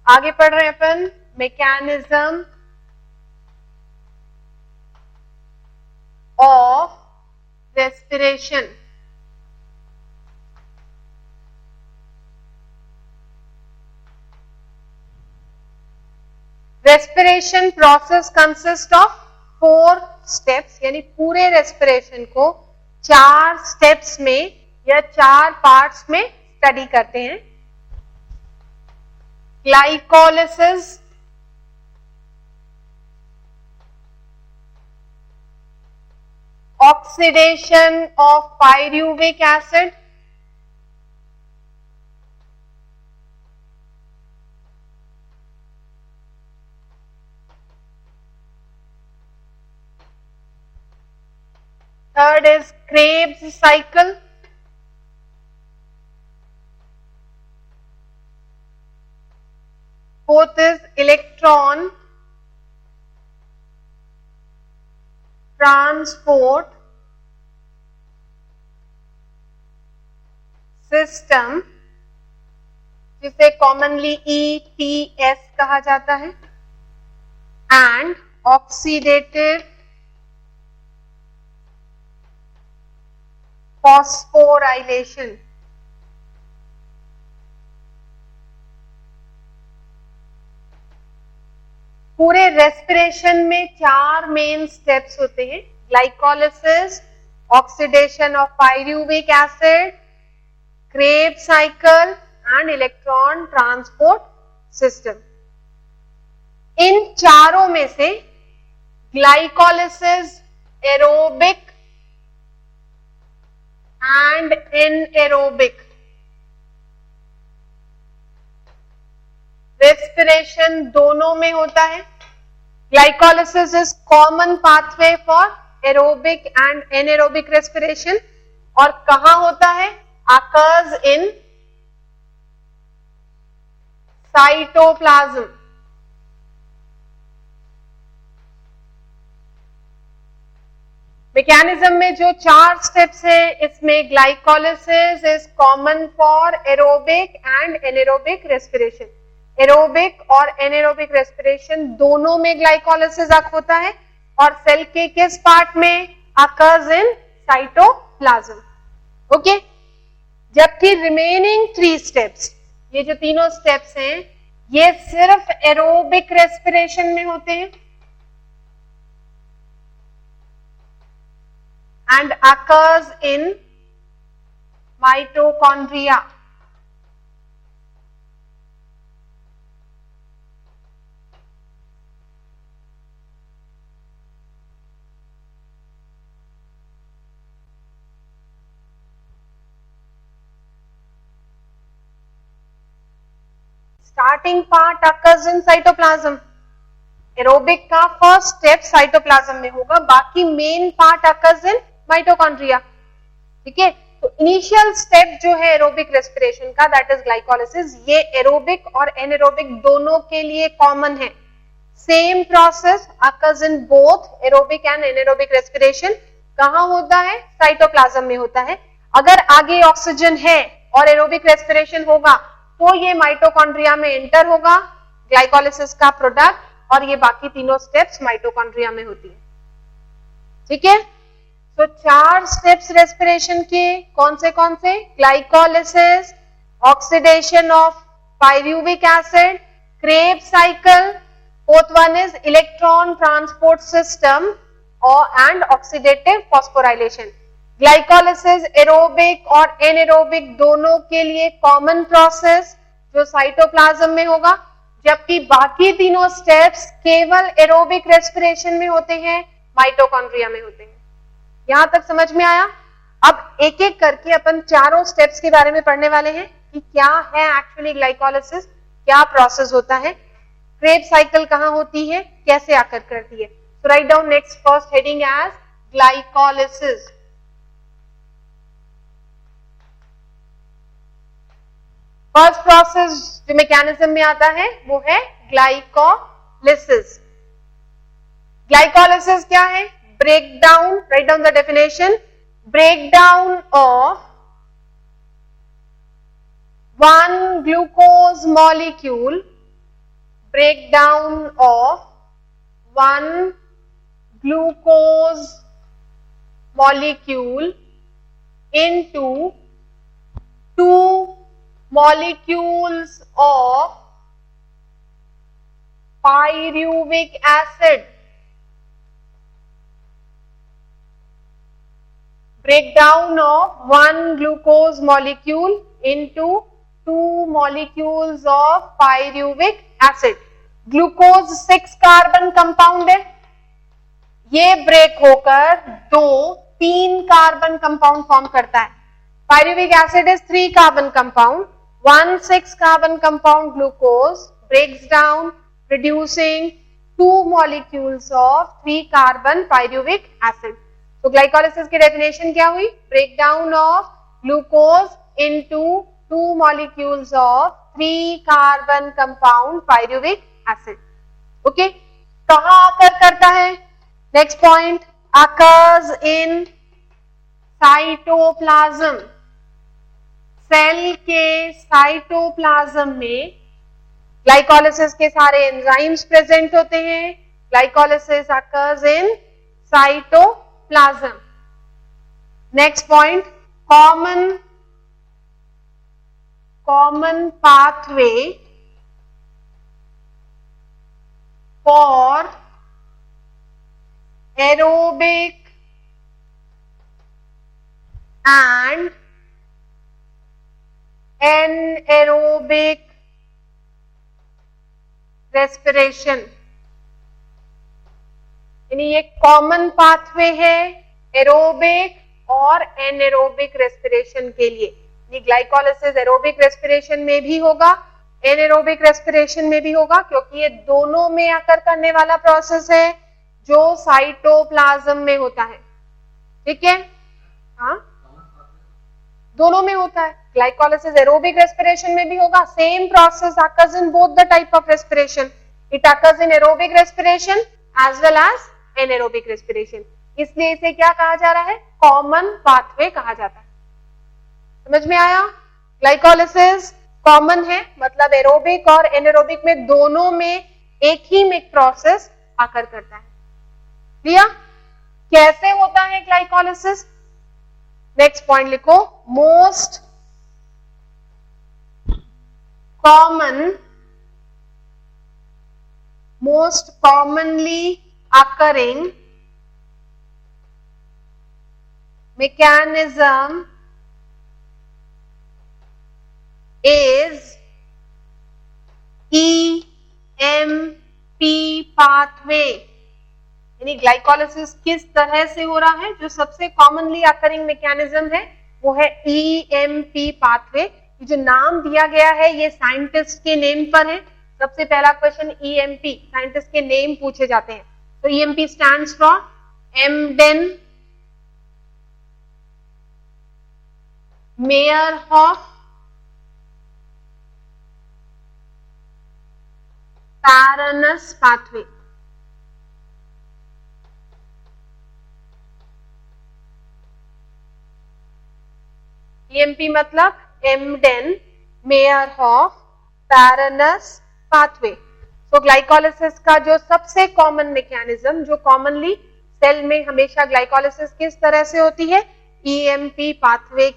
आगे पढ़ रहे हैं अपन mechanism of respiration. Respiration process consist of 4 steps, यानी पूरे रेस्पिरेशन को 4 स्टेप्स में या 4 पार्ट्स में स्टडी करते हैं। Glycolysis, oxidation of pyruvic acid, third is Krebs cycle, fourth is electron transport system, जिसे कॉमनली ETS कहा जाता है, एंड ऑक्सीडेटिव फॉस्फोराइलेशन। पूरे रेस्पिरेशन में 4 मेन स्टेप्स होते हैं, glycolysis, oxidation of pyruvic acid, Krebs cycle and electron transport system. इन चारों में से glycolysis aerobic and anaerobic respiration दोनों में होता है। Glycolysis is common pathway for aerobic and anaerobic respiration, और कहां होता है? occurs in cytoplasm. मैकेनिज्म में जो 4 स्टेप्स है, इसमें glycolysis is common for aerobic and anaerobic respiration. Aerobic और एनएरोबिक रेस्पिरेशन दोनों में ग्लाइकोलिसिस होता है, और सेल के किस पार्ट में? occurs in cytoplasm. ओके, जबकि रिमेनिंग 3 स्टेप्स, ये जो तीनों स्टेप्स हैं, ये सिर्फ एरोबिक रेस्पिरेशन में होते हैं and occurs in mitochondria. Starting part occurs in cytoplasm. Aerobic का फर्स्ट स्टेप साइटोप्लाज्म में होगा, बाकी main part occurs in mitochondria. ठीक है, तो इनिशियल स्टेप जो है एरोबिक रेस्पिरेशन का, दैट इज ग्लाइकोलिसिस, ये एरोबिक और एनएरोबिक दोनों के लिए कॉमन है। Same process occurs in both aerobic and anaerobic respiration. कहां होता है? साइटोप्लाज्म में होता है। अगर आगे ऑक्सीजन है और एरोबिक रेस्पिरेशन होगा, तो ये माइटोकॉन्ड्रिया में एंटर होगा, ग्लाइकोलिसिस का प्रोडक्ट, और ये बाकी तीनों स्टेप्स माइटोकॉन्ड्रिया में होती है। ठीक है, तो 4 स्टेप्स रेस्पिरेशन के कौन से? Glycolysis, oxidation of pyruvic acid, Krebs cycle, fourth one is electron transport system and oxidative phosphorylation. Glycolysis aerobic और एनएरोबिक दोनों के लिए कॉमन प्रोसेस जो साइटोप्लाज्म में होगा, जबकि बाकी तीनों स्टेप्स केवल एरोबिक रेस्पिरेशन में होते हैं, माइटोकॉन्ड्रिया में होते हैं। यहां तक समझ में आया? अब एक एक करके अपन चारों स्टेप्स के बारे में पढ़ने वाले हैं कि क्या है एक्चुअली ग्लाइकोलिसिस, क्या प्रोसेस होता है, क्रेब्स साइकिल कहां होती है, कैसे आकर करती है। So write down next first heading as glycolysis. First process जो मैकेनिज्म में आता है वो है ग्लाइकोलिसिस। ग्लाइकोलिसिस क्या है? Breakdown, write down the definition, breakdown of 1 glucose molecule breakdown of 1 glucose molecule into 2 molecules of pyruvic acid. Breakdown of 1 glucose molecule into 2 molecules of pyruvic acid. Glucose 6 carbon compound है, ये break होकर 3 carbon compound form करता है. Pyruvic acid is 3 carbon compound. 1 6 carbon compound glucose breaks down producing 2 molecules of 3 carbon pyruvic acid. तो glycolysis की definition क्या हुई? Breakdown of glucose into 2 molecules of 3 carbon compound pyruvic acid. Okay, कहां आकर करता है? Next point, occurs in cytoplasm. Cell के cytoplasm में ग्लाइकोलाइसिस के सारे एंजाइम्स प्रेजेंट होते हैं. Glycolysis occurs in cytoplasm. Next point, common pathway for aerobic and anaerobic respiration. यानी ये कॉमन पाथवे है एरोबिक और एनएरोबिक रेस्पिरेशन के लिए. ये ग्लाइकोलाइसिस एरोबिक रेस्पिरेशन में भी होगा, एनएरोबिक रेस्पिरेशन में भी होगा, क्योंकि ये दोनों में आकर करने वाला प्रोसेस है जो साइटोप्लाज्म में होता है. ठीक है, हाँ, दोनों में होता है. ग्लाइकोलाइसिस एरोबिक रेस्पिरेशन में भी होगा. Same process occurs in both the type of respiration. It occurs in aerobic respiration as well as anaerobic respiration. इसलिए इसे क्या कहा जा रहा है? कॉमन पाथवे कहा जाता है. समझ में आया? ग्लाइकोलाइसिस कॉमन है, मतलब एरोबिक और एनारोबिक में दोनों में एक ही में प्रोसेस आकर करता है. लिया? कैसे होता है ग्लाइकोलाइसिस? नेक्स्ट पॉइंट लिखो, most commonly occurring mechanism is EMP pathway. यानी ग्लाइकोलाइसिस किस तरह से हो रहा है? जो सबसे कॉमनली अकरिंग मैकेनिज्म है वो है EMP पाथवे. ये जो नाम दिया गया है ये साइंटिस्ट के नेम पर है. सबसे पहला क्वेश्चन EMP, साइंटिस्ट के नेम पूछे जाते हैं. तो EMP stands for Embden Meyerhof Parnas pathway. EMP मतलब एम्डेन मेयरहॉफ पैरनस पाथवे. तो ग्लाइकोलाइसिस का जो सबसे कॉमन मैकेनिज्म, जो कॉमनली सेल में हमेशा ग्लाइकोलाइसिस किस तरह से होती है? EMP pathway